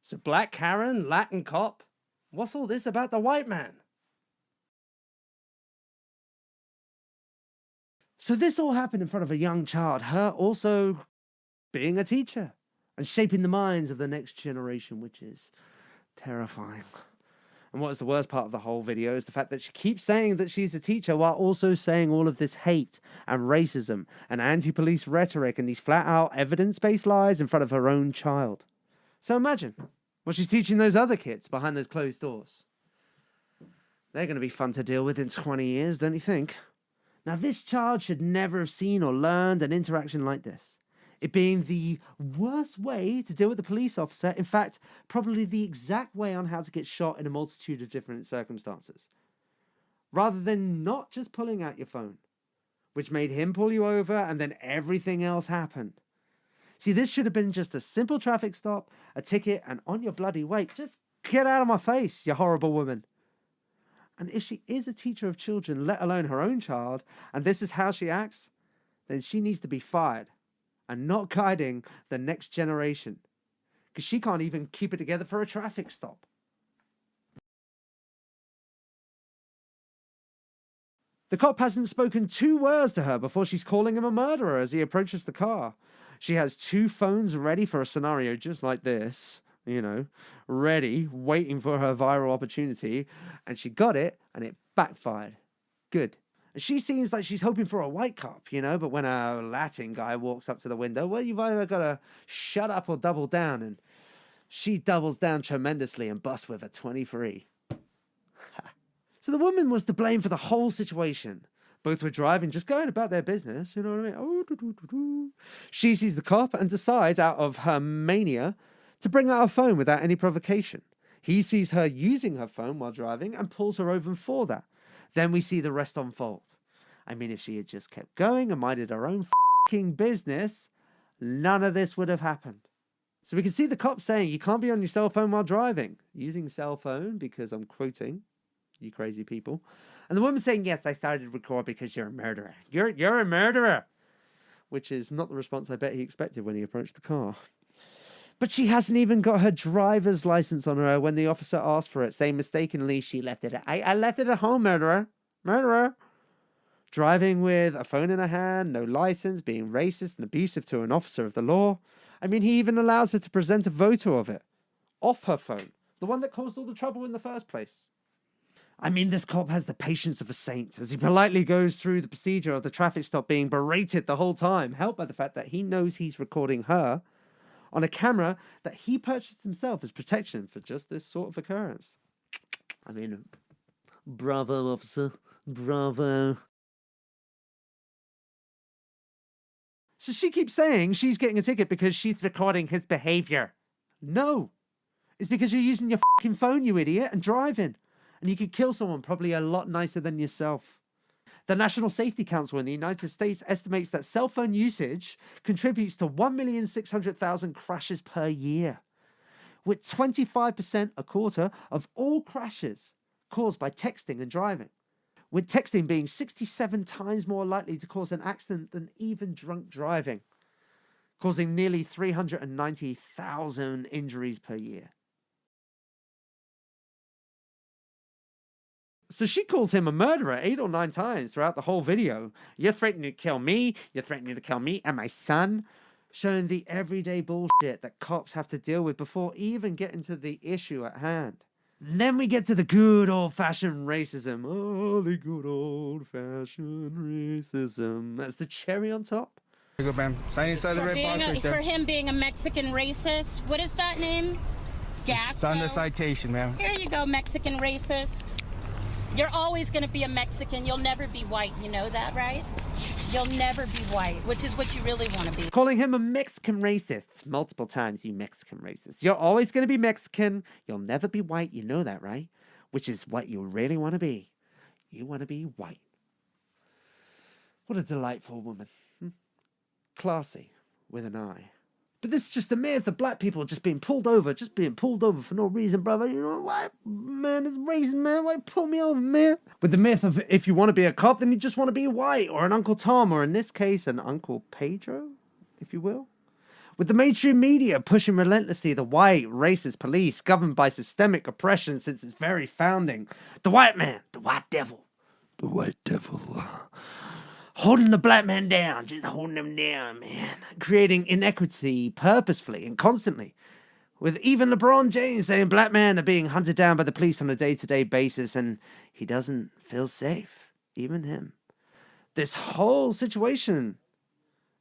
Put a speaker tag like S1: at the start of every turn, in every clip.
S1: So black Karen, Latin cop, what's all this about the white man? So this all happened in front of a young child, her also being a teacher and shaping the minds of the next generation, which is terrifying. And what is the worst part of the whole video is the fact that she keeps saying that she's a teacher while also saying all of this hate and racism and anti-police rhetoric and these flat-out evidence-based lies in front of her own child. So imagine what she's teaching those other kids behind those closed doors. They're going to be fun to deal with in 20 years, don't you think? Now, this child should never have seen or learned an interaction like this. It being the worst way to deal with a police officer. In fact, probably the exact way on how to get shot in a multitude of different circumstances. Rather than not just pulling out your phone, which made him pull you over and then everything else happened. See, this should have been just a simple traffic stop, a ticket, and on your bloody way, just get out of my face, you horrible woman. And if she is a teacher of children, let alone her own child, and this is how she acts, then she needs to be fired and not guiding the next generation, because she can't even keep it together for a traffic stop. The cop hasn't spoken 2 words to her before she's calling him a murderer as he approaches the car. She has 2 phones ready for a scenario just like this, you know, ready, waiting for her viral opportunity, and she got it, and it backfired. Good. And she seems like she's hoping for a white cop, you know, but when a Latin guy walks up to the window, well, you've either got to shut up or double down, and she doubles down tremendously and busts with a 23. So the woman was to blame for the whole situation. Both were driving, just going about their business, you know what I mean? Oh, She sees the cop and decides, out of her mania, to bring out her phone without any provocation. He sees her using her phone while driving and pulls her over for that. Then we see the rest unfold. I mean, if she had just kept going and minded her own f***ing business, none of this would have happened. So we can see the cop saying, you can't be on your cell phone while driving. Using cell phone, because I'm quoting, you crazy people. And the woman saying, yes, I started to record because you're a murderer. You're a murderer. Which is not the response I bet he expected when he approached the car. But she hasn't even got her driver's license on her when the officer asked for it, saying mistakenly she left it. I left it at home, murderer. Murderer. Driving with a phone in her hand, no license, being racist and abusive to an officer of the law. I mean, he even allows her to present a photo of it. Off her phone. The one that caused all the trouble in the first place. I mean, this cop has the patience of a saint as he politely goes through the procedure of the traffic stop being berated the whole time, helped by the fact that he knows he's recording her on a camera that he purchased himself as protection for just this sort of occurrence. I mean, bravo, officer. Bravo. So she keeps saying she's getting a ticket because she's recording his behavior. No. It's because you're using your fucking phone, you idiot, and driving. And you could kill someone probably a lot nicer than yourself. The National Safety Council in the United States estimates that cell phone usage contributes to 1,600,000 crashes per year, with 25%, a quarter, of all crashes caused by texting and driving, with texting being 67 times more likely to cause an accident than even drunk driving, causing nearly 390,000 injuries per year. So she calls him a murderer 8 or 9 times throughout the whole video. You're threatening to kill me. You're threatening to kill me and my son. Showing the everyday bullshit that cops have to deal with before even getting to the issue at hand. And then we get to the good old-fashioned racism. Oh, the good old-fashioned racism. That's the cherry on top.
S2: Here you go, ma'am. Sign inside the red box right there.
S3: For him being a Mexican racist. What is that name? Gas.
S2: It's on the citation, ma'am.
S3: Here you go, Mexican racist. You're always going to be a Mexican. You'll never be white. You know that, right? You'll never be white, which is what you really want to be.
S1: Calling him a Mexican racist multiple times, you Mexican racist. You're always going to be Mexican. You'll never be white. You know that, right? Which is what you really want to be. You want to be white. What a delightful woman. Classy, with an eye. But this is just a myth of black people just being pulled over for no reason, brother. You know what? Man, it's racist, man. Why pull me over, man? With the myth of if you want to be a cop, then you just want to be white, or an Uncle Tom, or in this case, an Uncle Pedro, if you will. With the mainstream media pushing relentlessly the white, racist police governed by systemic oppression since its very founding. The white man, the white devil, holding the black man down, just holding him down, man. Creating inequity purposefully and constantly. With even LeBron James saying black men are being hunted down by the police on a day-to-day basis and he doesn't feel safe. Even him. This whole situation,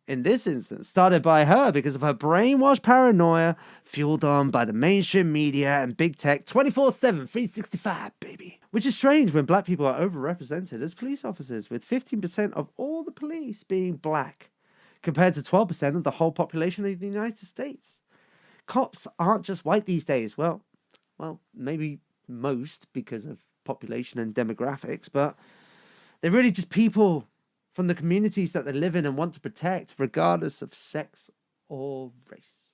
S1: in this instance, started by her because of her brainwashed paranoia, fueled on by the mainstream media and big tech 24/7, 365, baby. Which is strange when black people are overrepresented as police officers, with 15% of all the police being black, compared to 12% of the whole population of the United States. Cops aren't just white these days. Well, maybe most because of population and demographics, but they're really just people from the communities that they live in and want to protect, regardless of sex or race.